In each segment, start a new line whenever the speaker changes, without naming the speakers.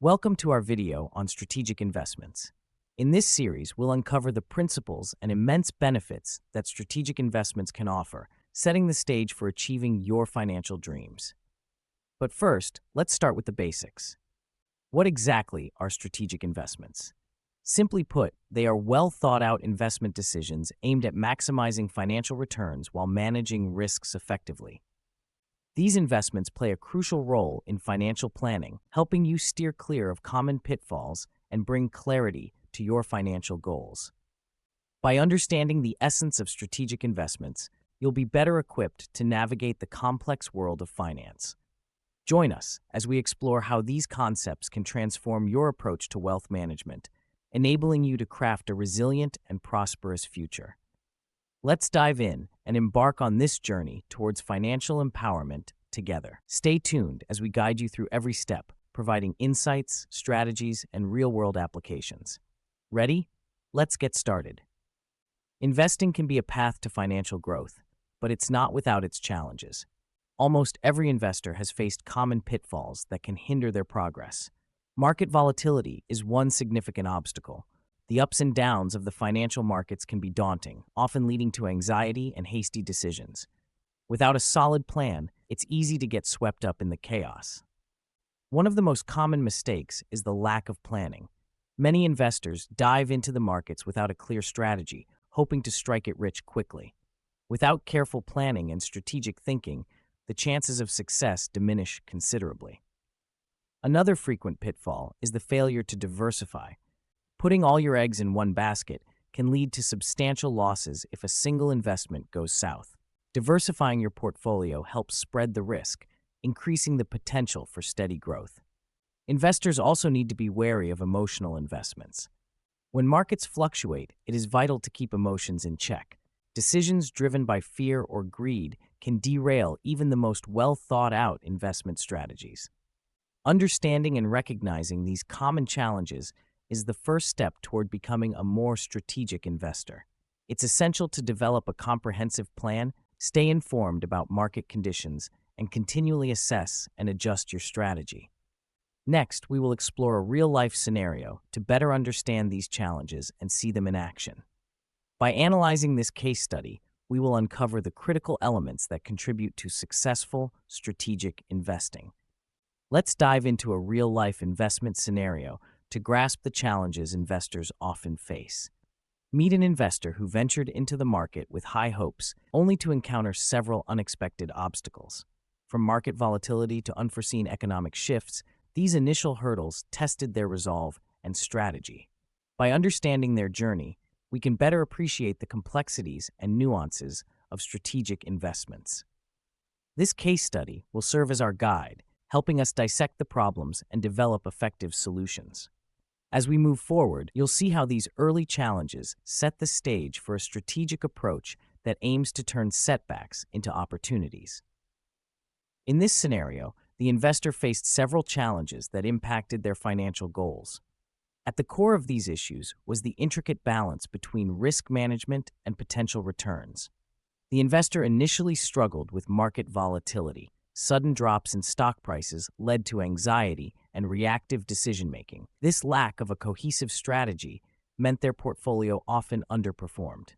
Welcome to our video on strategic investments. In this series, we'll uncover the principles and immense benefits that strategic investments can offer, setting the stage for achieving your financial dreams. But first, let's start with the basics. What exactly are strategic investments? Simply put, they are well thought out investment decisions aimed at maximizing financial returns while managing risks effectively. These investments play a crucial role in financial planning, helping you steer clear of common pitfalls and bring clarity to your financial goals. By understanding the essence of strategic investments, you'll be better equipped to navigate the complex world of finance. Join us as we explore how these concepts can transform your approach to wealth management, enabling you to craft a resilient and prosperous future. Let's dive in and embark on this journey towards financial empowerment together. Stay tuned as we guide you through every step, providing insights, strategies, and real-world applications. Ready? Let's get started. Investing can be a path to financial growth, but it's not without its challenges. Almost every investor has faced common pitfalls that can hinder their progress. Market volatility is one significant obstacle. The ups and downs of the financial markets can be daunting, often leading to anxiety and hasty decisions. Without a solid plan, it's easy to get swept up in the chaos. One of the most common mistakes is the lack of planning. Many investors dive into the markets without a clear strategy, hoping to strike it rich quickly. Without careful planning and strategic thinking, the chances of success diminish considerably. Another frequent pitfall is the failure to diversify. Putting all your eggs in one basket can lead to substantial losses if a single investment goes south. Diversifying your portfolio helps spread the risk, increasing the potential for steady growth. Investors also need to be wary of emotional investments. When markets fluctuate, it is vital to keep emotions in check. Decisions driven by fear or greed can derail even the most well-thought-out investment strategies. Understanding and recognizing these common challenges is the first step toward becoming a more strategic investor. It's essential to develop a comprehensive plan, stay informed about market conditions, and continually assess and adjust your strategy. Next, we will explore a real-life scenario to better understand these challenges and see them in action. By analyzing this case study, we will uncover the critical elements that contribute to successful strategic investing. Let's dive into a real-life investment scenario to grasp the challenges investors often face. Meet an investor who ventured into the market with high hopes, only to encounter several unexpected obstacles. From market volatility to unforeseen economic shifts, these initial hurdles tested their resolve and strategy. By understanding their journey, we can better appreciate the complexities and nuances of strategic investments. This case study will serve as our guide, helping us dissect the problems and develop effective solutions. As we move forward, you'll see how these early challenges set the stage for a strategic approach that aims to turn setbacks into opportunities. In this scenario, the investor faced several challenges that impacted their financial goals. At the core of these issues was the intricate balance between risk management and potential returns. The investor initially struggled with market volatility. Sudden drops in stock prices led to anxiety and reactive decision-making. This lack of a cohesive strategy meant their portfolio often underperformed.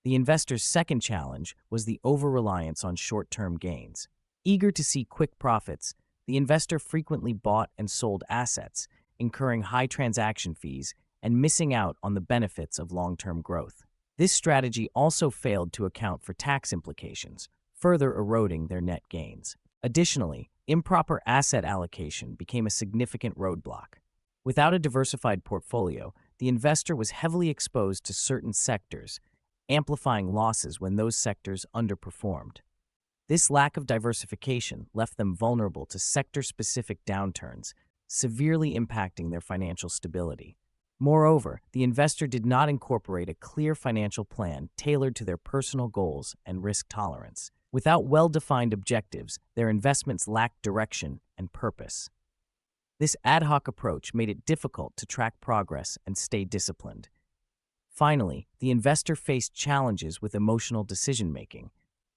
The investor's second challenge was the over-reliance on short-term gains. Eager to see quick profits, the investor frequently bought and sold assets, incurring high transaction fees and missing out on the benefits of long-term growth. This strategy also failed to account for tax implications, further eroding their net gains. Additionally, improper asset allocation became a significant roadblock. Without a diversified portfolio, the investor was heavily exposed to certain sectors, amplifying losses when those sectors underperformed. This lack of diversification left them vulnerable to sector-specific downturns, severely impacting their financial stability. Moreover, the investor did not incorporate a clear financial plan tailored to their personal goals and risk tolerance. Without well-defined objectives, their investments lacked direction and purpose. This ad hoc approach made it difficult to track progress and stay disciplined. Finally, the investor faced challenges with emotional decision-making.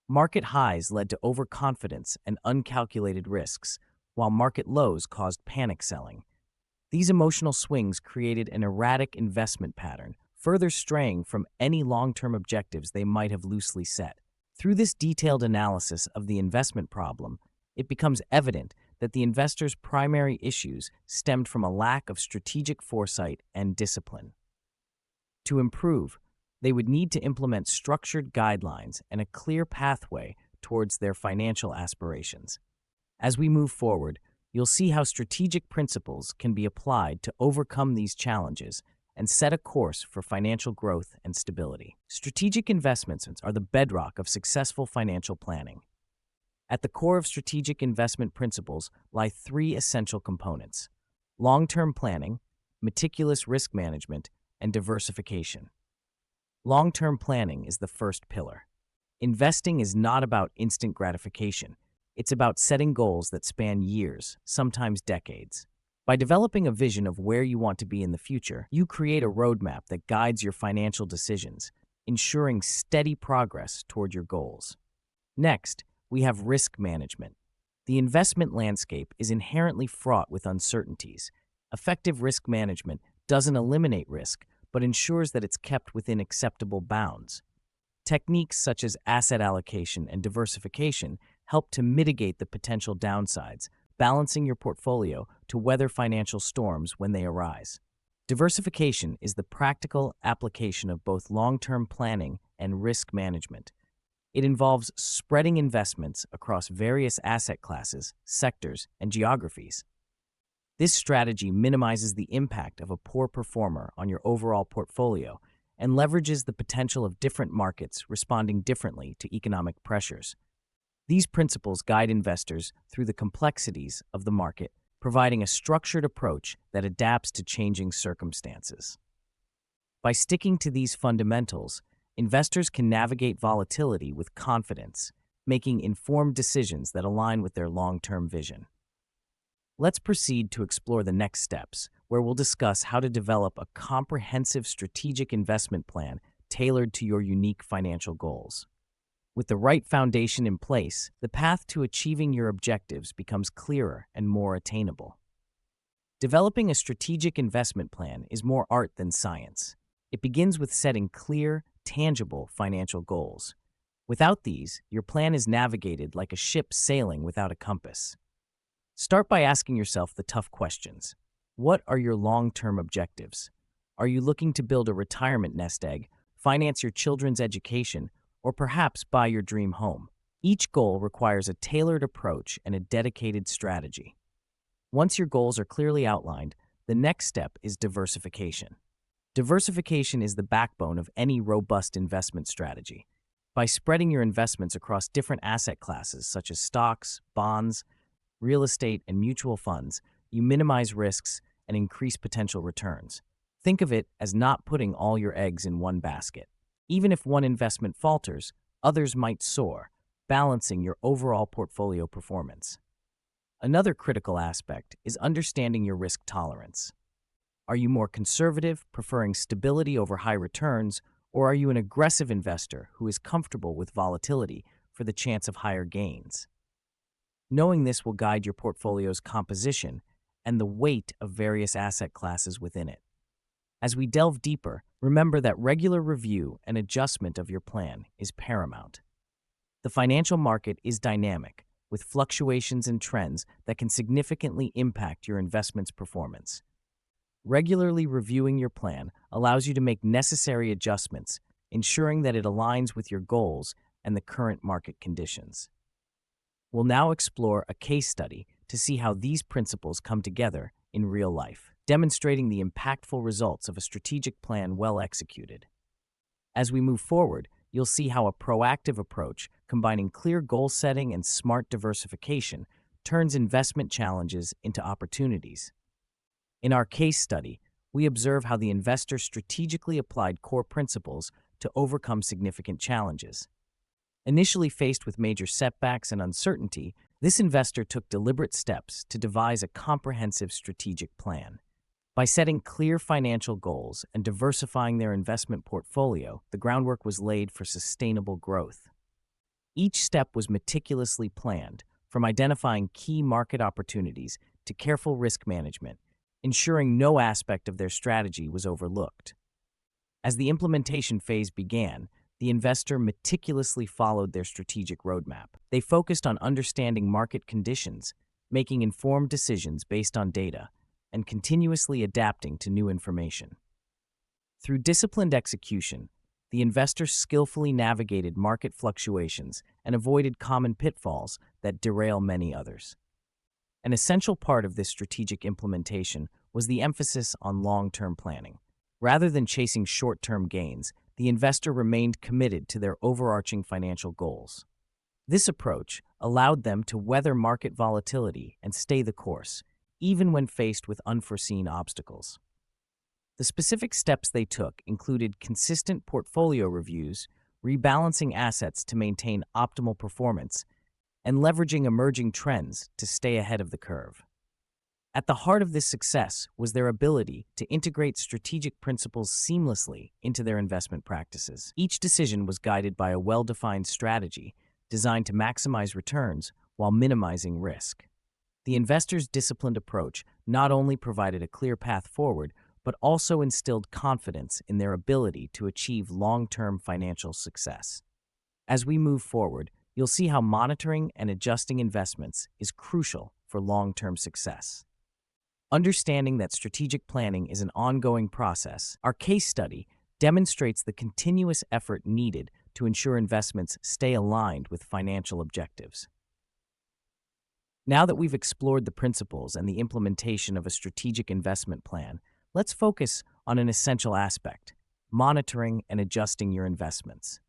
Market highs led to overconfidence and uncalculated risks, while market lows caused panic selling. These emotional swings created an erratic investment pattern, further straying from any long-term objectives they might have loosely set. Through this detailed analysis of the investment problem, it becomes evident that the investor's primary issues stemmed from a lack of strategic foresight and discipline. To improve, they would need to implement structured guidelines and a clear pathway towards their financial aspirations. As we move forward, you'll see how strategic principles can be applied to overcome these challenges and set a course for financial growth and stability. Strategic investments are the bedrock of successful financial planning. At the core of strategic investment principles lie three essential components: long-term planning, meticulous risk management, and diversification. Long-term planning is the first pillar. Investing is not about instant gratification. It's about setting goals that span years, sometimes decades. By developing a vision of where you want to be in the future, you create a roadmap that guides your financial decisions, ensuring steady progress toward your goals. Next, we have risk management. The investment landscape is inherently fraught with uncertainties. Effective risk management doesn't eliminate risk, but ensures that it's kept within acceptable bounds. Techniques such as asset allocation and diversification help to mitigate the potential downsides, balancing your portfolio to weather financial storms when they arise. Diversification is the practical application of both long-term planning and risk management. It involves spreading investments across various asset classes, sectors, and geographies. This strategy minimizes the impact of a poor performer on your overall portfolio and leverages the potential of different markets responding differently to economic pressures. These principles guide investors through the complexities of the market, providing a structured approach that adapts to changing circumstances. By sticking to these fundamentals, investors can navigate volatility with confidence, making informed decisions that align with their long-term vision. Let's proceed to explore the next steps, where we'll discuss how to develop a comprehensive strategic investment plan tailored to your unique financial goals. With the right foundation in place, the path to achieving your objectives becomes clearer and more attainable. Developing a strategic investment plan is more art than science. It begins with setting clear, tangible financial goals. Without these, your plan is navigated like a ship sailing without a compass. Start by asking yourself the tough questions. What are your long-term objectives? Are you looking to build a retirement nest egg, finance your children's education, or perhaps buy your dream home? Each goal requires a tailored approach and a dedicated strategy. Once your goals are clearly outlined, the next step is diversification. Diversification is the backbone of any robust investment strategy. By spreading your investments across different asset classes such as stocks, bonds, real estate, and mutual funds, you minimize risks and increase potential returns. Think of it as not putting all your eggs in one basket. Even if one investment falters, others might soar, balancing your overall portfolio performance. Another critical aspect is understanding your risk tolerance. Are you more conservative, preferring stability over high returns, or are you an aggressive investor who is comfortable with volatility for the chance of higher gains? Knowing this will guide your portfolio's composition and the weight of various asset classes within it. As we delve deeper, remember that regular review and adjustment of your plan is paramount. The financial market is dynamic, with fluctuations and trends that can significantly impact your investment's performance. Regularly reviewing your plan allows you to make necessary adjustments, ensuring that it aligns with your goals and the current market conditions. We'll now explore a case study to see how these principles come together in real life, demonstrating the impactful results of a strategic plan well executed. As we move forward, you'll see how a proactive approach, combining clear goal setting and smart diversification, turns investment challenges into opportunities. In our case study, we observe how the investor strategically applied core principles to overcome significant challenges. Initially faced with major setbacks and uncertainty, this investor took deliberate steps to devise a comprehensive strategic plan. By setting clear financial goals and diversifying their investment portfolio, the groundwork was laid for sustainable growth. Each step was meticulously planned, from identifying key market opportunities to careful risk management, ensuring no aspect of their strategy was overlooked. As the implementation phase began, the investor meticulously followed their strategic roadmap. They focused on understanding market conditions, making informed decisions based on data, and continuously adapting to new information. Through disciplined execution, the investor skillfully navigated market fluctuations and avoided common pitfalls that derail many others. An essential part of this strategic implementation was the emphasis on long-term planning. Rather than chasing short-term gains, the investor remained committed to their overarching financial goals. This approach allowed them to weather market volatility and stay the course, even when faced with unforeseen obstacles. The specific steps they took included consistent portfolio reviews, rebalancing assets to maintain optimal performance, and leveraging emerging trends to stay ahead of the curve. At the heart of this success was their ability to integrate strategic principles seamlessly into their investment practices. Each decision was guided by a well-defined strategy designed to maximize returns while minimizing risk. The investor's disciplined approach not only provided a clear path forward, but also instilled confidence in their ability to achieve long-term financial success. As we move forward, you'll see how monitoring and adjusting investments is crucial for long-term success. Understanding that strategic planning is an ongoing process, our case study demonstrates the continuous effort needed to ensure investments stay aligned with financial objectives. Now that we've explored the principles and the implementation of a strategic investment plan, let's focus on an essential aspect: monitoring and adjusting your investments.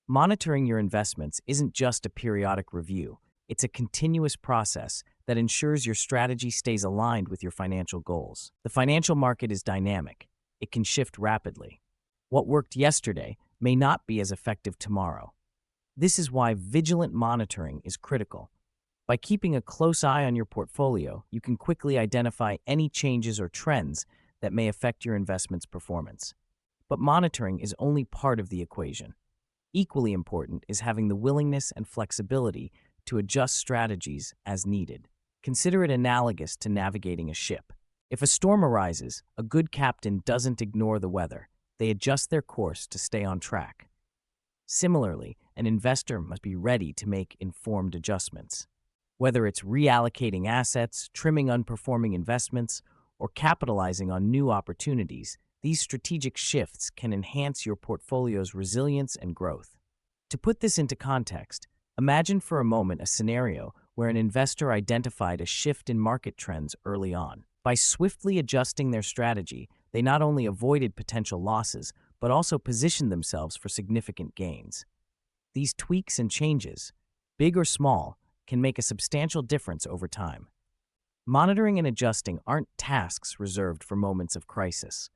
Monitoring your investments isn't just a periodic review, it's a continuous process that ensures your strategy stays aligned with your financial goals. The financial market is dynamic. It can shift rapidly. What worked yesterday may not be as effective tomorrow. This is why vigilant monitoring is critical. By keeping a close eye on your portfolio, you can quickly identify any changes or trends that may affect your investment's performance. But monitoring is only part of the equation. Equally important is having the willingness and flexibility to adjust strategies as needed. Consider it analogous to navigating a ship. If a storm arises, a good captain doesn't ignore the weather. They adjust their course to stay on track. Similarly, an investor must be ready to make informed adjustments. Whether it's reallocating assets, trimming underperforming investments, or capitalizing on new opportunities, these strategic shifts can enhance your portfolio's resilience and growth. To put this into context, imagine for a moment a scenario where an investor identified a shift in market trends early on. By swiftly adjusting their strategy, they not only avoided potential losses, but also positioned themselves for significant gains. These tweaks and changes, big or small, can make a substantial difference over time. Monitoring and adjusting aren't tasks reserved for moments of crisis.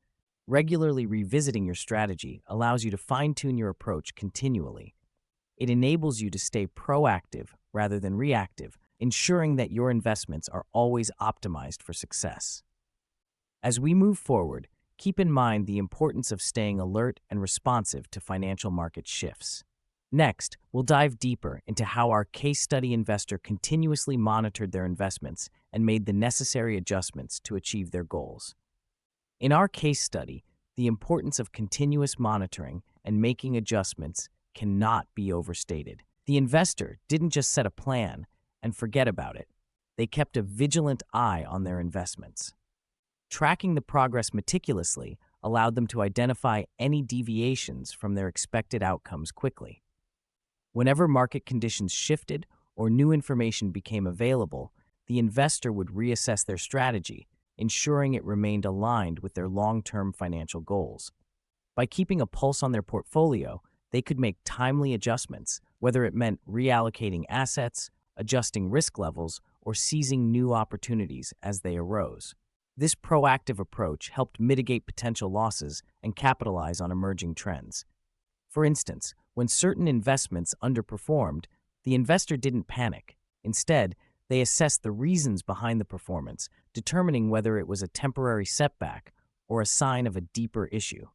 Regularly revisiting your strategy allows you to fine-tune your approach continually. It enables you to stay proactive rather than reactive, ensuring that your investments are always optimized for success. As we move forward, keep in mind the importance of staying alert and responsive to financial market shifts. Next, we'll dive deeper into how our case study investor continuously monitored their investments and made the necessary adjustments to achieve their goals. In our case study, the importance of continuous monitoring and making adjustments cannot be overstated. The investor didn't just set a plan and forget about it. They kept a vigilant eye on their investments. Tracking the progress meticulously allowed them to identify any deviations from their expected outcomes quickly. Whenever market conditions shifted or new information became available, the investor would reassess their strategy, ensuring it remained aligned with their long-term financial goals. By keeping a pulse on their portfolio, they could make timely adjustments, whether it meant reallocating assets, adjusting risk levels, or seizing new opportunities as they arose. This proactive approach helped mitigate potential losses and capitalize on emerging trends. For instance, when certain investments underperformed, the investor didn't panic. Instead, they assessed the reasons behind the performance, determining whether it was a temporary setback or a sign of a deeper issue.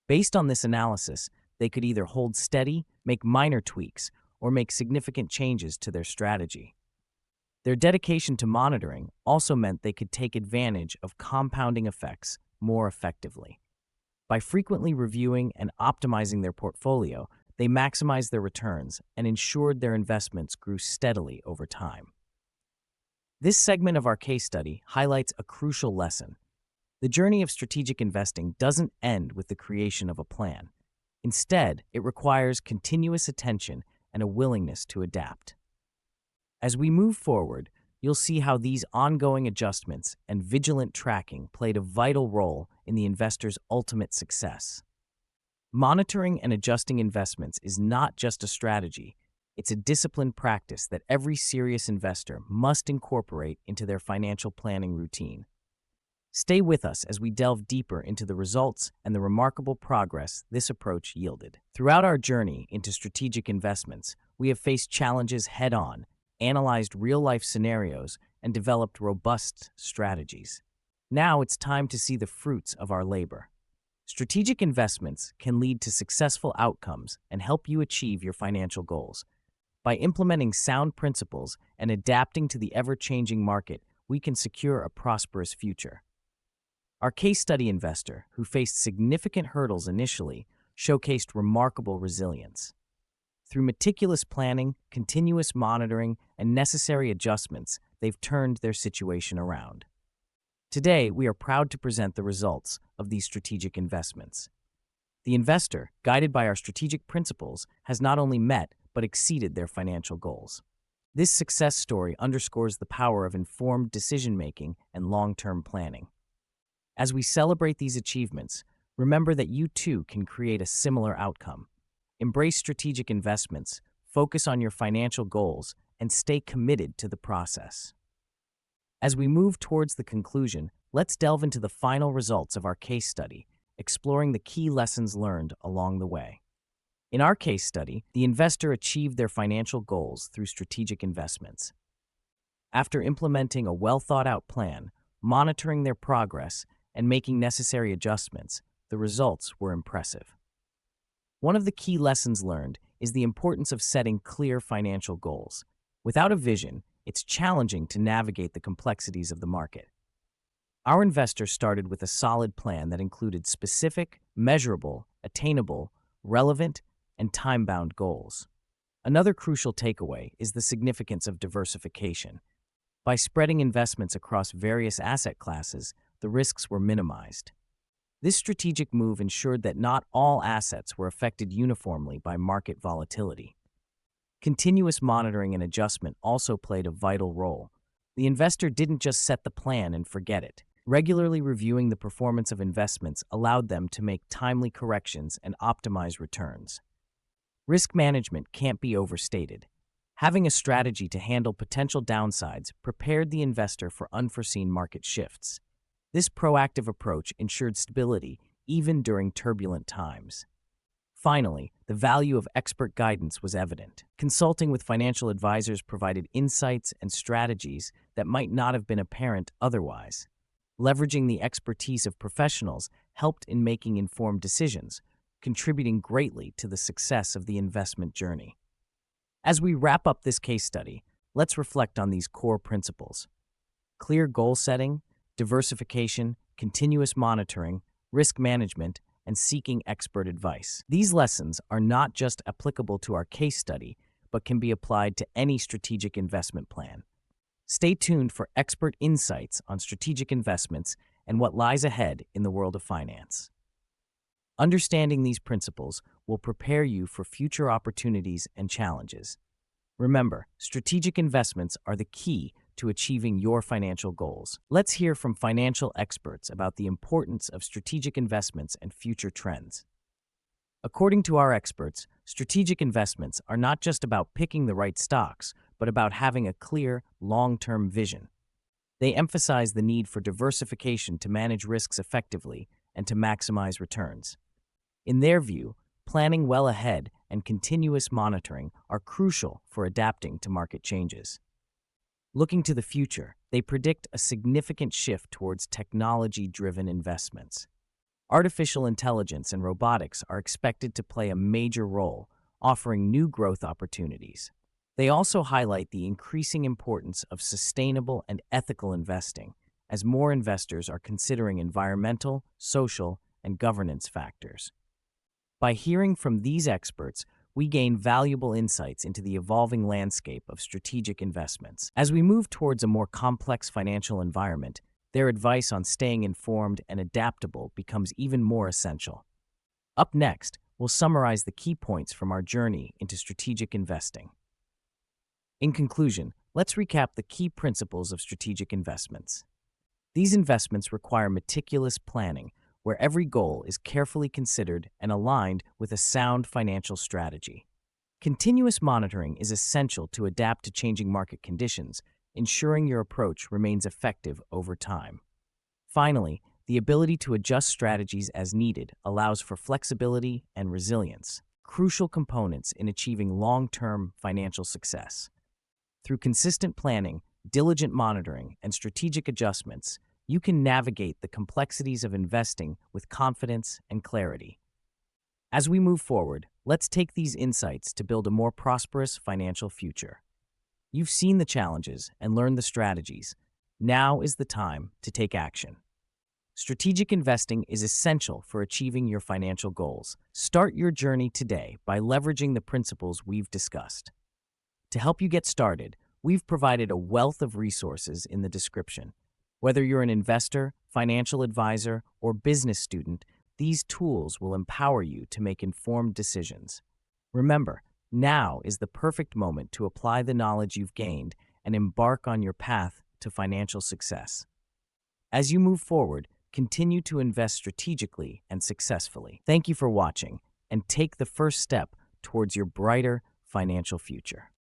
Based on this analysis, they could either hold steady, make minor tweaks, or make significant changes to their strategy. Their dedication to monitoring also meant they could take advantage of compounding effects more effectively. By frequently reviewing and optimizing their portfolio, they maximized their returns and ensured their investments grew steadily over time. This segment of our case study highlights a crucial lesson. The journey of strategic investing doesn't end with the creation of a plan. Instead, it requires continuous attention and a willingness to adapt. As we move forward, you'll see how these ongoing adjustments and vigilant tracking played a vital role in the investor's ultimate success. Monitoring and adjusting investments is not just a strategy, it's a disciplined practice that every serious investor must incorporate into their financial planning routine. Stay with us as we delve deeper into the results and the remarkable progress this approach yielded. Throughout our journey into strategic investments, we have faced challenges head-on, analyzed real-life scenarios, and developed robust strategies. Now it's time to see the fruits of our labor. Strategic investments can lead to successful outcomes and help you achieve your financial goals. By implementing sound principles and adapting to the ever-changing market, we can secure a prosperous future. Our case study investor, who faced significant hurdles initially, showcased remarkable resilience. Through meticulous planning, continuous monitoring, and necessary adjustments, they've turned their situation around. Today, we are proud to present the results of these strategic investments. The investor, guided by our strategic principles, has not only met but exceeded their financial goals. This success story underscores the power of informed decision-making and long-term planning. As we celebrate these achievements, remember that you too can create a similar outcome. Embrace strategic investments, focus on your financial goals, and stay committed to the process. As we move towards the conclusion, let's delve into the final results of our case study, exploring the key lessons learned along the way. In our case study, the investor achieved their financial goals through strategic investments. After implementing a well-thought-out plan, monitoring their progress, and making necessary adjustments, the results were impressive. One of the key lessons learned is the importance of setting clear financial goals. Without a vision, it's challenging to navigate the complexities of the market. Our investor started with a solid plan that included specific, measurable, attainable, relevant, and time-bound goals. Another crucial takeaway is the significance of diversification. By spreading investments across various asset classes, the risks were minimized. This strategic move ensured that not all assets were affected uniformly by market volatility. Continuous monitoring and adjustment also played a vital role. The investor didn't just set the plan and forget it. Regularly reviewing the performance of investments allowed them to make timely corrections and optimize returns. Risk management can't be overstated. Having a strategy to handle potential downsides prepared the investor for unforeseen market shifts. This proactive approach ensured stability even during turbulent times. Finally, the value of expert guidance was evident. Consulting with financial advisors provided insights and strategies that might not have been apparent otherwise. Leveraging the expertise of professionals helped in making informed decisions, contributing greatly to the success of the investment journey. As we wrap up this case study, let's reflect on these core principles: clear goal setting, diversification, continuous monitoring, risk management, and seeking expert advice. These lessons are not just applicable to our case study, but can be applied to any strategic investment plan. Stay tuned for expert insights on strategic investments and what lies ahead in the world of finance. Understanding these principles will prepare you for future opportunities and challenges. Remember, strategic investments are the key to achieving your financial goals. Let's hear from financial experts about the importance of strategic investments and future trends. According to our experts, strategic investments are not just about picking the right stocks, but about having a clear, long-term vision. They emphasize the need for diversification to manage risks effectively and to maximize returns. In their view, planning well ahead and continuous monitoring are crucial for adapting to market changes. Looking to the future, they predict a significant shift towards technology-driven investments. Artificial intelligence and robotics are expected to play a major role, offering new growth opportunities. They also highlight the increasing importance of sustainable and ethical investing, as more investors are considering environmental, social, and governance factors. By hearing from these experts, we gain valuable insights into the evolving landscape of strategic investments. As we move towards a more complex financial environment, their advice on staying informed and adaptable becomes even more essential. Up next, we'll summarize the key points from our journey into strategic investing. In conclusion, let's recap the key principles of strategic investments. These investments require meticulous planning, where every goal is carefully considered and aligned with a sound financial strategy. Continuous monitoring is essential to adapt to changing market conditions, ensuring your approach remains effective over time. Finally, the ability to adjust strategies as needed allows for flexibility and resilience, crucial components in achieving long-term financial success. Through consistent planning, diligent monitoring, and strategic adjustments, you can navigate the complexities of investing with confidence and clarity. As we move forward, let's take these insights to build a more prosperous financial future. You've seen the challenges and learned the strategies. Now is the time to take action. Strategic investing is essential for achieving your financial goals. Start your journey today by leveraging the principles we've discussed. To help you get started, we've provided a wealth of resources in the description. Whether you're an investor, financial advisor, or business student, these tools will empower you to make informed decisions. Remember, now is the perfect moment to apply the knowledge you've gained and embark on your path to financial success. As you move forward, continue to invest strategically and successfully. Thank you for watching, and take the first step towards your brighter financial future.